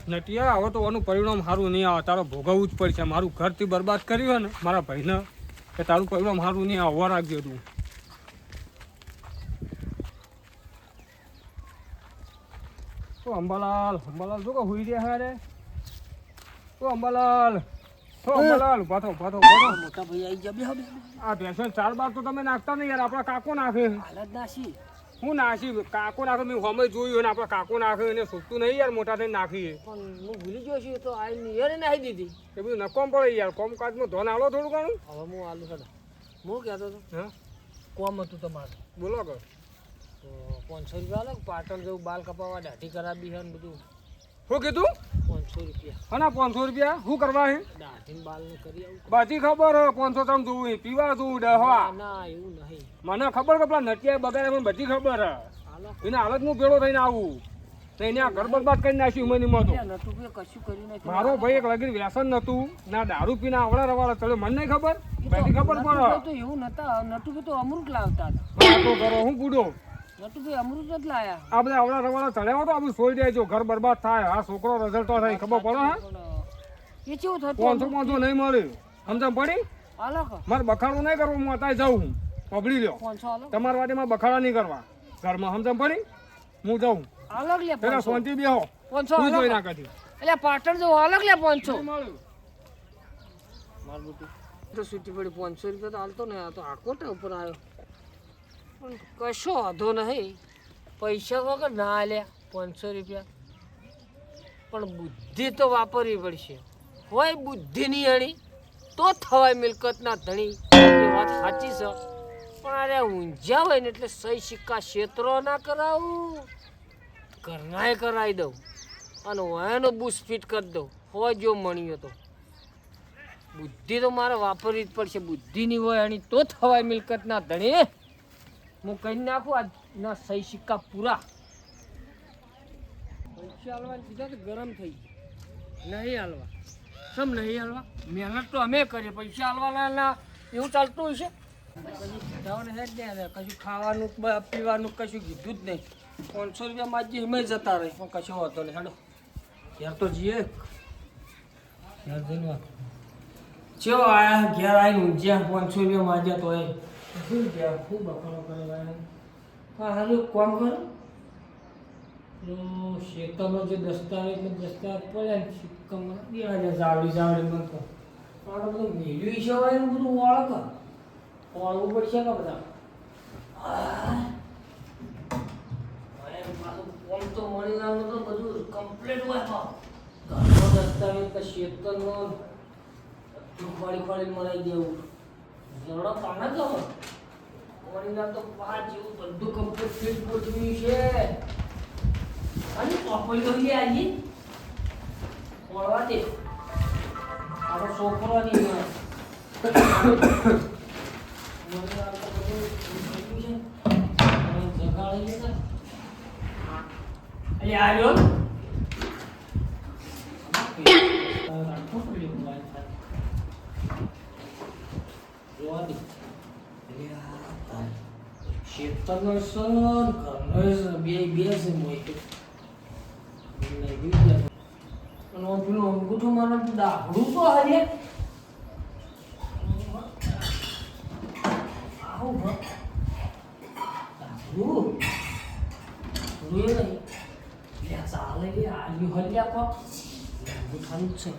નટિયા હવે તો આનું પરિણામ સારું નહીં આવે, તારો ભોગવવું જ પડશે. મારું ઘરથી બરબાદ કર્યું હોય ને મારા ભાઈને, કે તારું પરિણામ સારું નહીં આવે, રાખજો તું. તો અંબાલાલ જો કે હુઈ રહ્યા હારે. તો અંબાલાલ ઉભા થો. મોટા ભાઈ આવી ગયા. આ ભેંસો ચાર બાર તો તમે નાખતા નહીં યાર, આપણા કાકો નાખે. હાલત નાસી હું નાસી કાકો નાખે, મેં હમે જોયું ને આપણા કાકો નાખે, એને સોચતું નહીં યાર, મોટા થઈને નાખીએ. પણ હું ભૂલી ગયો છું તો આ નિયરે નાખી દીધી. એ બધું નકોમ પડે યાર, કોમકાજમાં ધોન આલો થોડું ઘણું. હવે હું આલુ હતા હું કહેતો હતો હા કોમ હતું તમારે બોલો કર. તો 500 રૂપિયા લો, પાટણ જેવું બાલ કપાવવા દાઢી કરાવી છે ને બધું. શું કીધું? 500 રૂપિયા. હા 500 રૂપિયા શું કરવા હે? દાઢી બાલ ને કરી આવું. બધી ખબર હે 500 તમ જોવું પીવા જોવું ડહવા. ના એવું નહીં. મને ખબર કે પેલા નટિયા બગાડે મને બધી ખબર હે. હાલો એને હાલત હું ભેળો થઈને આવું તો એને આ ઘર બરબાદ કરી નાખ્યું મનીમાં તો. નતું કે કશું કર્યું નથી. મારો ભાઈ એક લગીર વ્યસન નતું, ના દારૂ પીને આવડા રવાડા ચડ્યો, મને નહીં ખબર, બધી ખબર પડે. તો એવું નતા. નટુ કે તો અમૃત લાવતા હતા. વાતો કરો હું બુડો. નટુ કે અમૃત જ લાયા. આ બધા આવડા રવાડા ચડ્યા તો આપણે છોડી દેજો, ઘર બરબાદ થાય. આ છોકરો રિઝલ્ટ થાય ખબર પડે. હા એ કેવું થતું? 500 નહીં મળે, સમજણ પડી? હાલો કો મારે બખાડું નહીં કરવું, હું અત્યારે જાઉં હું. પબડી લ્યો 500 હાલો. તમારા વાડીમાં બખાડા નહીં કરવા ઘરમાં, સમજણ પડી? હું જાઉં હાલો લે પેલા 500. શાંતિ બેહો. 500 હું જોઈ હાલો. નાખી એટલે પાટણ જો હાલો લે 500. મળ્યું. માર બુટી તો છૂટી પડી. 500 રૂપિયા તો હાલતો ને. આ તો આકોટા ઉપર આવ્યો. પણ કશો વાંધો નહીં. પૈસા વગર ના લ્યા 500 રૂપિયા. પણ બુદ્ધિ તો વાપરવી પડશે. હોય બુદ્ધિની અણી તો થવાય મિલકતના ધણી. એ વાત સાચી છે. પણ અરે ઊંઝા હોય ને એટલે સહી સિક્કા ક્ષેત્રો ના કરાવું, ઘરનાય કરાવી દઉં અને એનો બુશ ફિટ કરી દઉં. હોય જો મણ્યો તો બુદ્ધિ તો મારે વાપરવી જ પડશે. બુદ્ધિની હોય એની તો થવાય મિલકતના ધણી. હું કહી નાખું આજના સહી સિક્કા પૂરા. પૈસા હાલવા કીધા તો ગરમ થઈ ગયા. નહીં હાલવા. સમ નહીં હાલવા. મહેનત તો અમે કરીએ, પૈસા હાલવાના એવું ચાલતું હશે. કશું ખાવાનું પીવાનું કશું કીધું જ નહીં. 500 રૂપિયા માજી એમ જતા રહે. પણ કશો વાંધો નહીં. હેડો ઘેર તો જઈએ. ઘેર જઈને વાત ચેવો આયા. ઘેર આવીને ઊંઝ્યા 500 રૂપિયા માજ્યા તો એ શું ગયા ખૂબ બખાડો કરે. હા હારું કામ કરો. શેતરનો જે દસ્તાવેજ પડ્યા ને સિક્કામાં જાવડી બનતો મારે બધું મેળવી છે. હોય ને બધું ઓળખ ઓળવું પડશે કે બધા. ફોન તો મળી લાવનો તો બધું કમ્પ્લીટ હોય. ઘરનો દસ્તાવેજ કે શેતરનો ખોળી મરાઈ દેવું જણો કાના જ મળી લાવ તો 5 જેવું બધું કમ્પ્લીટ ફિટ ગોઠવ્યું છે. અને ચોપડી તો લે આવી મળવા દે. આપણો છોકરો નહીં આવ્યો શેતરનો સર ઘરનો બે છે મોય. પેલું અંગૂઠું મારે દાહડું તો હાલે. આવું દાહડું નહીં ચાલે આવ્યું હલ્યા કો અંગૂઠાનું જ છે.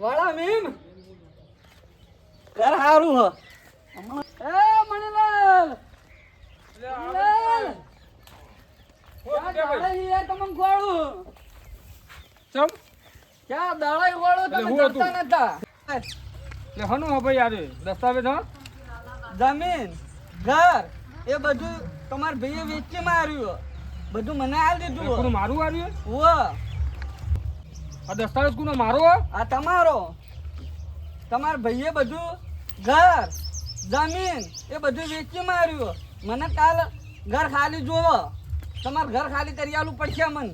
વાડા મીમ ઘર હારું હ. એ મણીલાલ મણીલાલ તમને ગોળું ચમ ક્યાં દાડાઈ વાળો એટલે તમે હું જડતા હતું? નતા એટલે હનું હો ભાઈ યાર દસ્તાવેજ હા જમીન ઘર એ બધું તમારા ભાઈએ વેચી માર્યું બધું મને આલી કોનું દીધું મારું આવ્યું ઓ આ દસ્તાવેજ કોનો મારો હો? આ તમારો તમારા ભાઈએ બધું ઘર જમીન એ બધું વેચી માર્યું મને કાલ ઘર ખાલી જોવો તમારે ઘર ખાલી કરી આલું પડશે મને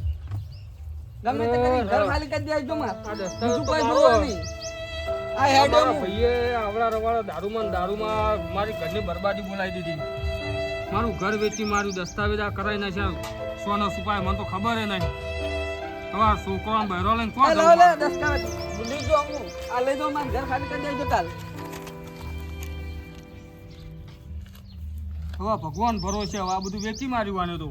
ગમે તે કરી ઘર ખાલી કરી દેજો માર આ દસ્તાવેજ બીજું તો કોઈ મારો. જોવો નહીં આ હેડો મારા ભાઈએ આવડા રવાડા દારૂમાં મારી ઘરની બરબાદી બોલાવી દીધી મારું ઘર વેચી માર્યું દસ્તાવેજ આ કરાવી નાખ્યા સોના સુપાય મને તો ખબર નહીં તમારા છોકરો બહેરો લઈને કોણ લે લે દસ્તાવેજ ભૂલી જો હું આ લઈ દો માર ઘર ખાલી કરી દેજો કાલ હવે ભગવાન ભરોસે હવે આ બધું વેચી માર્યું આને તો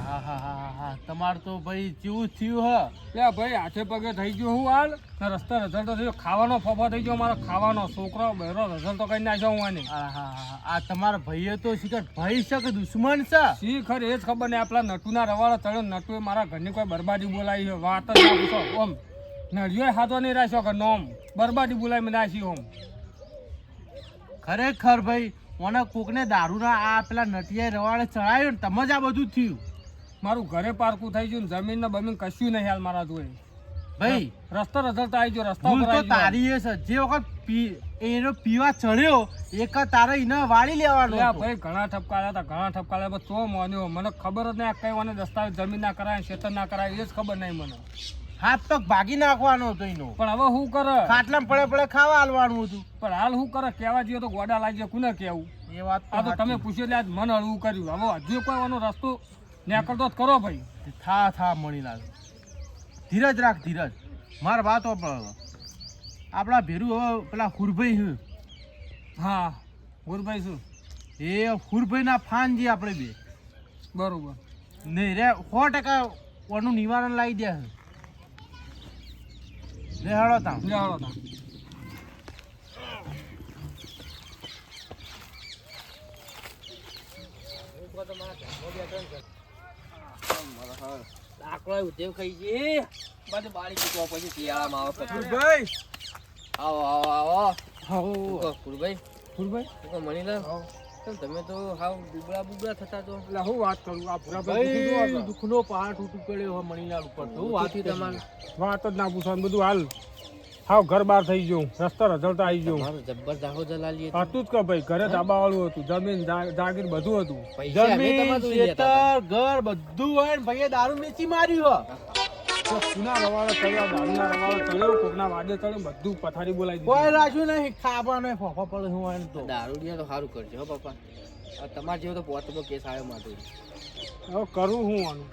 હા તમાર તો ભાઈ કેવું થયું હ લે ભાઈ હાથે પગે થઈ ગયો હું હાલ ને રસ્તે રઝલ્ટ તો થયો ખાવાનો ફફા થઈ ગયો મારો ખાવાનો છોકરો બહેરો રઝલ્ટ તો કરી નાખ્યો હું આને આ તમારા ભાઈએ તો શિકાર ભાઈ છે કે દુશ્મન છે શી ખર એ જ ખબર નહીં આપણા નટુના રવાડો ચડ્યો નટુએ મારા ઘરની કોઈ બરબાદી બોલાવી છે વાત જ ના પૂછો ઓમ નળિયો હાથો નહીં રાખ્યો કે નોમ બરબાદી બોલાવી મને નાખી ઓમ ખરેખર ભાઈ મને કોકને દારૂના આ પેલા નટિયા રવાડે ચડાવ્યો ને તમે જ આ બધું થયું મારું ઘરે પારકું થઈ ગયું ને જમીન ને બમીન કશું નહીં હાલ મારા જોડે ભાઈ રસ્તો રઝલ્ટ આવી ગયો રસ્તા ભૂલ ઉપર તો આવી ગયો. તારી એ છે જે વખત એનો પીવા ચડ્યો એક તારે એને વાળી લેવાનો લે હતો. ભાઈ ઘણા ઠપકાયા હતા ઘણા ખપકાયા તો માન્યો મને ખબર જ નહીં કઈ મને દસ્તાવેજ જમીન ના કરાય ખેતર ના કરાય એ જ ખબર નહીં મને હાથ પગ ભાગી નાખવાનો હતો એનો પણ હવે શું કરે ખાટલામાં પડે પડે ખાવા હાલવાનું હતું પણ હાલ શું કરે કહેવા જઈએ તો ગોડા લાગી જાય કોને કેવું એ વાત આ તો તમે પૂછ્યું એટલે આજ મન હળવું કર્યું હવે હજુ કોઈ આનો રસ્તો નીકળતો જ કરો ભાઈ થા મણી લાગે ધીરજ રાખ ધીરજ મારા વાત આપણા ભેરું હવે પેલા હુરભાઈ છે હા ગુરભાઈ શું એ હુરભાઈના ફાન જે આપણે બે બરોબર નહીં રે 100% ઓનું નિવારણ લાવી દે છે લે હાલો તા લે હાલો તા. આકડો ઉધેવ ખાઈ ગઈ બધું બાળી ચૂકવા પછી શિયાળામાં આવે પછી. ગુરભાઈ આવો આવો આવો હાઉ ફૂલભાઈ ગુરભાઈ મણી લે તમે તો હાવ બુબળા થતા તો એટલે હું વાત કરું આ ભૂરા ભાઈ દુઃખનો પહાડ તૂટી પડ્યો હવે મણીલાલ ઉપર તો હું વાત તમારે વાત જ ના પૂછવાનું બધું હાલ હાવ ઘર બાર થઈ ગયું રસ્તો રઝલ્ટ આવી ગયું મારું જબ્બર દાહો જલાલી હતું જ કે ભાઈ ઘરે ધાબા વાળું હતું જમીન જાગીર બધું હતું પૈસા અમે જમીન તમારું લઈ જતા હતા. ખેતર ઘર બધું હોય ને ભાઈએ દારૂ વેચી માર્યું તો કુના રવાડે ચડ્યા દારૂના રવાડે ચડ્યો કોકના વાડે ચડ્યો બધું પથારી બોલાવી કોઈ દીધી રાખ્યું નહીં ખાવાનું ફોફા પડે હું હોય ને તો દારૂડિયા તો સારું કરજો હો પપ્પા આ તમારા જેવો તો પોતનો કેસ આવ્યો માથું હવે કરું હું આનું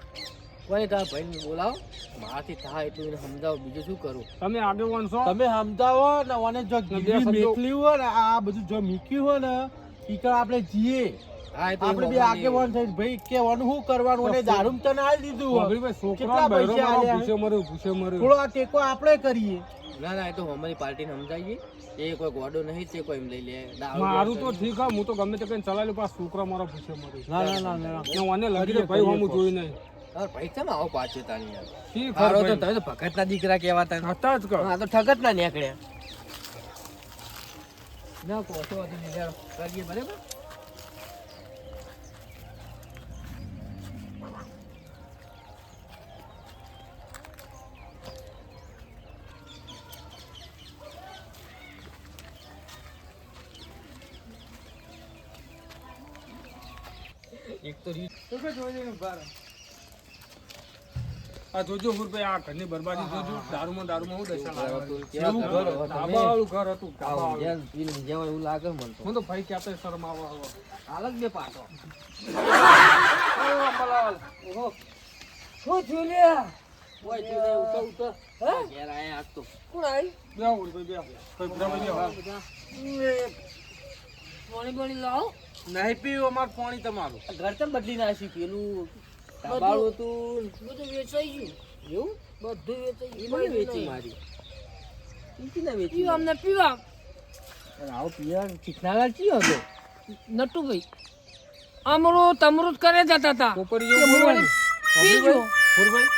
કોઈ તારા ભાઈને બોલાવો મારાથી થાય એટલું એને સમજાવો બીજું શું કરું તમે આગેવાન છો તમે સમજાવો ને ઓને જો બે ગીરવી શબ્દો- મેકલી હોય ને આ બધું જો મીક્યું હોય ને ઈકર આપણે જીએ હા એ તો આપણે બે આગેવાન થઈ ભાઈ કે ઓનું શું કરવાનું અને દારૂ તો ના દીધું હોય. ભાઈ છોકરા કેટલા બહેરો પૈસા મારો આલ્યા? ભૂસે મર્યો થોડો આ ટેકો આપણે કરીએ ના ના એ તો અમારી પાર્ટીને સમજાવીએ એ કોઈ ગોડો નહીં તે કોઈ એમ લઈ લે દારૂ મારું તો ઠીક હા હું તો ગમે તે કઈ ચલાવી પણ છોકરા મારો ભૂસે મર્યો ના મને લગી ભાઈ હું જોઈ નહીં તાર પૈસા માં આવો પાછો તાની યાર શી ખબર તારો તો ભાઈ? તમે તો ભગતના દીકરા કહેવાતા ને. હતા જ કર આ તો ઠગત ના નીકળ્યા ના કોશો હતી ને યાર કરીએ બરાબર એક તો રીત આ જોજો હુરભાઈ આ ઘરની બરબાદી જોજો દારૂમાં હું દશા લાગે કેવા એવું ઘર ઘર હતો ધાબા તમે? વાળું ઘર હતું ધાબા આવો વાળું. જેલ પીને જેવા એવું લાગે મને તો હું તો ભાઈ ક્યાં તો શરમ આવો આવો. હાલત બે પાટો ઓ અંબાલાલ, ઓહો. શું થયું લે ઓય થયું લે ઉતો ઉતો હે ઘેર આયા આજ તો કોણ આવી બેહો હુરભાઈ, બેહો. કોઈ ભૂરા ભાઈ બેહો. પાણી પાણી લાવો નહીં પીવું અમાર પાણી તમારું ઘર તો બદલી નાખ્યું પેલું તાબાળું હતું બધું વેચાઈ ગયું એવું બધું વેચાઈ ગયું વેચી મારી ઈથી ના વેચી પીવા અમને પીવા આવો પીવા ચીકનાલાલ ચિયો હતો નટુભાઈ અમરો તમરુદ કરે જતા હતા કોપરી જેવું બોલવાનું. પીજો હુરભાઈ,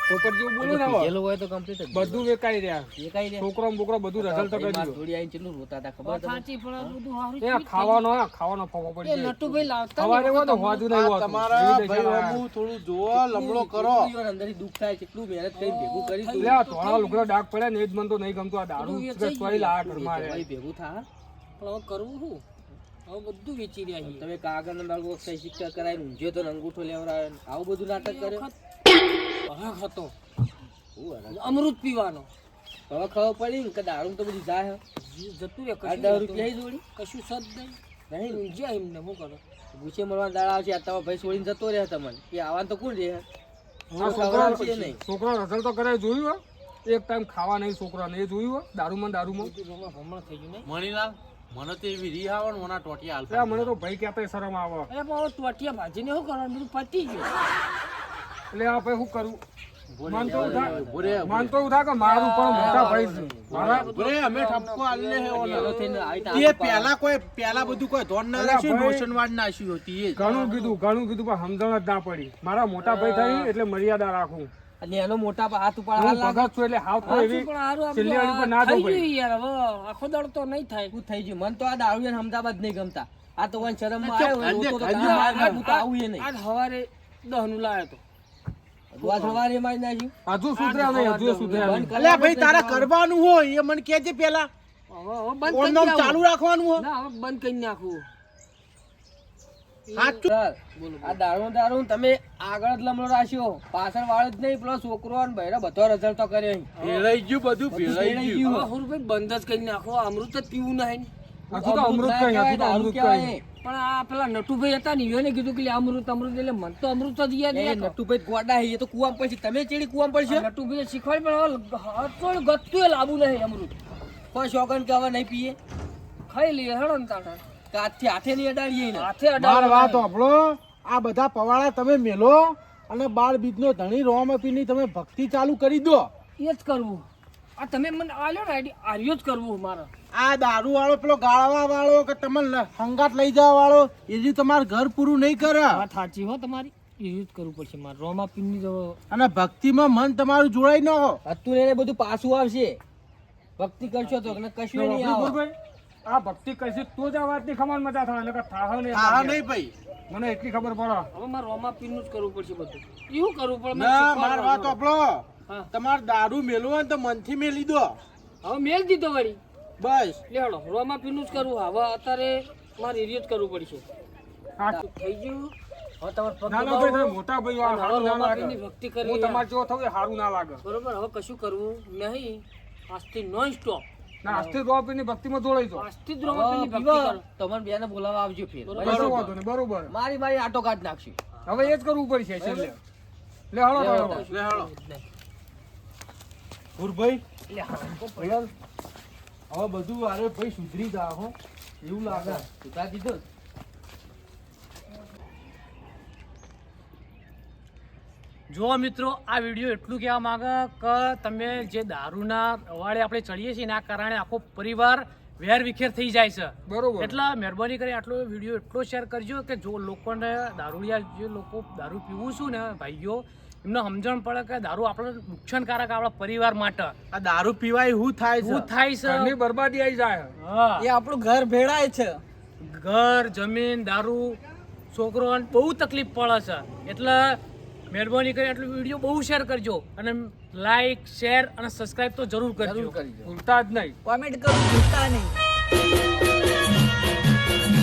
પોપટ જેવું બોલું ને હવે. પીધેલું હોય તો complete જ બધું વેકાઈ રહ્યા એ કાંઈ રે. છોકરો ને બોકરો બધું રઝલ તો ભાઈ માર કરી જોડે આવીને કેટલું રોતા હતા ખબર તમને? સાચી પણ આ બધું હારું એ ખાવાનો ફોફો એ પડી જાય નટુભાઈ લાવતા સવારે હોય તો હોજુ નહીં હોતું. તમારા એવી રીતે ભાઈ ચાલે. હમું થોડું જોવો લમડો કરો. કેટલું અંદરથી દુઃખ થાય કેટલું મહેનત કરી ભેગું કરી તું. લે આ ધોળા લુગડા ડાઘ પડ્યા ને એ જ મને તો નહીં ગમતું. આ દારૂ બધું સિગરેટ તોય લાયા ઘરમાં રે. ભાઈ ભેગું થા પણ હવે કરવું શું હવે બધું વેચી રહ્યા છીએ તમે કાગળ ના દાડો સહી સિક્કા કરાવીને ઊંઝે તો અંગૂઠો લેવડાવે ને આવું બધું નાટક કરે હક હતો હું હરામ. અમૃત પીવાનો હવે ખબર પડી ને કે દારૂ તો બધી જાય જતું રે આ 10 રૂપિયા ઈ જોડી કશું સદ નહીં નહીં ઊંઝ્યા એમને શું કરો ગુસ્સે મળવા દાડા આવશે આ તમારો ભાઈ છોડીને જતો રહે તમને એ આવવાનું તો કોણ રહે આ ખબર છોકરા આવશે નહીં છોકરા રઝલ તો કરે જોયું હો? એક ટાઈમ ખાવા નહીં છોકરાને એ જોયું હો? દારૂમાં હમણાં થઈ ગયું નહીં મણીલાલ મને તો એવી રી આવે ને ઓના ટોટિયા હાલ ત્યાં મને તો ભાઈ કહેતા શરમ આવે અરે પણ હવે ટોટિયા ભાજીને શું કરવાનું બધું પતી ગયું એટલે આ ભાઈ શું કરું મન તો એવું થાય ભૂરે મન તો એવું થાય કે મારું પણ મોટા ભાઈ છે. મારા ભૂરે અમે ઠપકો આલે હે ઓલા. પેલો થઈને આવી રીતે એ પેલા બધું કોઈ ધોન ના અલા રાખ્યું ભાઈ. રોશન વાડ નાખ્યું હતી એ જ. ઘણું કીધું પણ સમજણ જ ના પડી. મારા મોટા ભાઈ થઈ એટલે મર્યાદા રાખું. અને એનો મોટા પર હાથ ઉપર હું હાથ લાગે ભગત છું એટલે હાવ તો એવી પણ હારું આ છેલ્લી બધું વાળી પર ના થઈ દઉં ભાઈ. ગયું યાર હવે આખો દાડો તો નહીં થાય શું થઈ ગયું મને તો આ દારૂ ને અમદાવાદ નહીં ગમતા આ તો વન શરમમાં ચો, આવ્યો હોય, રોતો તો ખાલી તારા માર હું તો આવું એ નહીં આજ સવારે 10 નું લાયો તો આ સવારે મારી નાખ્યું હજુ સુધર્યા નહીં હજુ સુધર્યા નહીં. બંધ અલ્યા ભાઈ તારા કરવાનું હોય એ મને કહેજે પેલા હવે બંધ ઓન કરી નામ નાખું. ચાલુ રાખવાનું હોય ના હવે બંધ કરી નાખું સાચું આ દારૂ તમે આગળ જ લમણો રાખ્યો પાછળ વાળો જ નહીં પેલો છોકરો અને બૈરો બધો result તો કર્યો અહીં. ભેળાઈ ગયું બધું ભેળાઈ ભેળાઈ ગયું ગયું. હવે હુરભાઈ બંધ જ કરી નાખો અમૃત જ પીવું નહીં હજુ તો અમૃત ના કઈ કહેવાય, હજુ તો દારૂ અમૃત કહેવાય કઈ એ. પણ આ પેલા નટુભાઈ હતા ને એને કીધું કે લે અમૃત એટલે મને તો અમૃત જ યાદ એ નહીં નટુભાઈ ગોડા છે, એ તો કુવામાં પડશે તમે ચેડી કુવામાં પડશે નટુભાઈ શીખવાડી પણ હવે ગતું લાવવું નહીં અમૃત કોઈ શોગન કે હવે નહીં પીએ ખાઈ લઈએ હેડો ને તાટા કાચથી હાથે નહીં અડાડીએ ને હાથે માર અડાડવા વાત નહીં. સાંભળો આ બધા પવાળા તમે મેલો અને બાળ બીજનો ધણી રોમ આપીની તમે ભક્તિ ચાલુ કરી દો. એ જ કરવું આ તમે મને આલ્યો ને આઈડી આર્યો જ કરવું મારે આ દારૂ વાળો પેલો ગાળવા વાળો કે તમને હંગાત લઈ જવા વાળો એ જે તમારું ઘર પૂરું નહીં કરે વાત સાચી હો તમારી એ જ કરવું પડશે મારે રોમા પીની તો અને ભક્તિમાં મન તમારું જોડાઈ ન હો. હતું એને બધું પાછું આવશે ભક્તિ કરશો તો ને કશું નહીં આવે ભાઈ આ ભક્તિ કરશે તો જ આ વાતની ખબર મજા થાય નકર થાહ નહીં તારા થાય. નહીં ભાઈ મને એટલી ખબર પડે હવે મારે રોમા પીનું જ કરવું પડશે બધું એવું કરવું પડે મને ના માર વાત શીખવાડવાનું. સાંભળો હા. તમારે દારૂ મેલવો હોય ને તો મનથી મેલી દો હવે મેલ દીધો વળી બસ. લેવડો રોમા પીનું જ કરવું હવે અત્યારે મારે એરિયો જ કરવું પડશે હા. થઈ ગયું હવે તમારે પગ ના ના ભાઈ દબાવો. તમે મોટા ભાઈ આ અને હવે સારું ના રોમા લાગે. પીરની ભક્તિ કરવી હું તમારે જેવો થવું એ સારું ના લાગે. બરોબર હવે કશું કરવું નહીં આજથી નોન સ્ટોપ ના આજથી રોપીની ભક્તિમાં જોડાઈ જાઓ. આજથી જ રોમા પીરની ભક્તિ પીવો, કરો તમારે બેને બોલાવવા આવજો ફેર બરોબર. કશો વાંધો નહીં, બરોબર મારી મારી આટો કાઢ નાખશું હવે એ જ કરવું પડશે છેલ્લે. લે હાલો લે, તારો. તારો. લે હાલો ગુરભાઈ હવે બધું અરે ભાઈ સુધરી જા હો એવું લાગે. સુધા દીધો જો મિત્રો આ વિડીયો એટલું કહેવા માંગે કે તમે જે દારૂના અવાડે આપણે ચડીએ છીએ એના કારણે આખો પરિવાર વેર વિખેર થઈ જાય છે બરોબર એટલે મહેરબાની કરી આટલો વિડીયો એટલો શેર કરજો કે જો લોકોને દારૂડિયા જે લોકો દારૂ પીવું છું ને ભાઈઓ એમને સમજણ પડે કે દારૂ આપણે નુકસાનકારક આપણા પરિવાર માટે આ દારૂ પીવાય શું થાય શું છે થાય છે ઘરની બરબાદી આવી જાય. હા એ આપણું ઘર ભેળાય છે ઘર જમીન દારૂ છોકરોને બહુ તકલીફ પડે છે એટલે મહેરબાની કરી આટલો વિડીયો બહુ શેર કરજો અને લાઈક શેર અને સબસ્ક્રાઇબ તો જરૂર કરજો જરૂર કરજો ભૂલતા જ નહીં. કોમેન્ટ કરું ભૂલતા નહીં